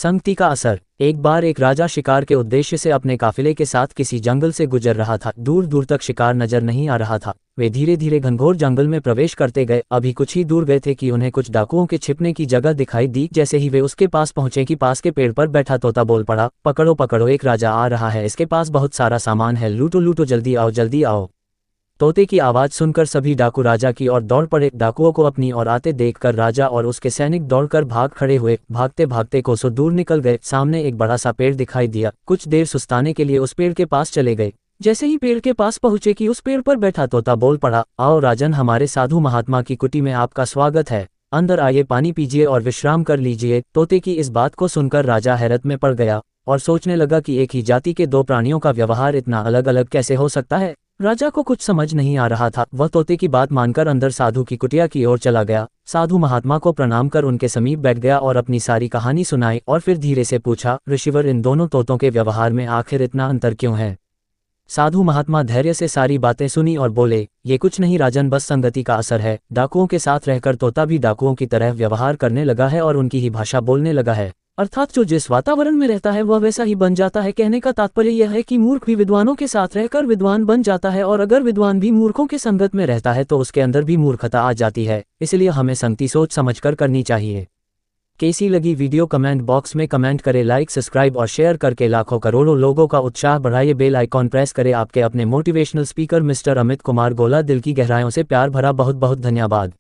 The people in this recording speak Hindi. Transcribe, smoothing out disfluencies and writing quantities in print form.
संगति का असर। एक बार एक राजा शिकार के उद्देश्य से अपने काफिले के साथ किसी जंगल से गुजर रहा था। दूर दूर तक शिकार नजर नहीं आ रहा था। वे धीरे धीरे घनघोर जंगल में प्रवेश करते गए। अभी कुछ ही दूर गए थे कि उन्हें कुछ डाकुओं के छिपने की जगह दिखाई दी। जैसे ही वे उसके पास पहुंचे कि पास के पेड़ पर बैठा तोता बोल पड़ा, पकड़ो पकड़ो, एक राजा आ रहा है, इसके पास बहुत सारा सामान है, लूटो लूटो, जल्दी आओ जल्दी आओ। तोते की आवाज़ सुनकर सभी डाकू राजा की ओर दौड़ पड़े। डाकुओं को अपनी ओर आते देखकर राजा और उसके सैनिक दौड़कर भाग खड़े हुए। भागते भागते कोसों दूर निकल गए। सामने एक बड़ा सा पेड़ दिखाई दिया। कुछ देर सुस्ताने के लिए उस पेड़ के पास चले गए। जैसे ही पेड़ के पास पहुंचे कि उस पेड़ पर बैठा तोता बोल पड़ा, आओ राजन, हमारे साधु महात्मा की कुटी में आपका स्वागत है, अंदर आइए, पानी पीजिए और विश्राम कर लीजिए। तोते की इस बात को सुनकर राजा हैरत में पड़ गया और सोचने लगा कि एक ही जाति के दो प्राणियों का व्यवहार इतना अलग अलग कैसे हो सकता है। राजा को कुछ समझ नहीं आ रहा था। वह तोते की बात मानकर अंदर साधु की कुटिया की ओर चला गया। साधु महात्मा को प्रणाम कर उनके समीप बैठ गया और अपनी सारी कहानी सुनाई और फिर धीरे से पूछा, ऋषिवर, इन दोनों तोतों के व्यवहार में आखिर इतना अंतर क्यों है? साधु महात्मा धैर्य से सारी बातें सुनी और बोले, ये कुछ नहीं राजन, बस संगति का असर है। डाकुओं के साथ रहकर तोता भी डाकुओं की तरह व्यवहार करने लगा है और उनकी ही भाषा बोलने लगा है। अर्थात जो जिस वातावरण में रहता है वह वैसा ही बन जाता है। कहने का तात्पर्य यह है कि मूर्ख भी विद्वानों के साथ रहकर विद्वान बन जाता है, और अगर विद्वान भी मूर्खों के संगत में रहता है तो उसके अंदर भी मूर्खता आ जाती है। इसलिए हमें संगति सोच समझकर करनी चाहिए। कैसी लगी वीडियो कमेंट बॉक्स में कमेंट करें। लाइक, सब्सक्राइब और शेयर करके लाखों करोड़ों लोगों का उत्साह बढ़ाइए। बेल आइकॉन प्रेस करें। आपके अपने motivational speaker mister Amit Kumar गोला। दिल की गहराइयों से प्यार भरा बहुत बहुत धन्यवाद।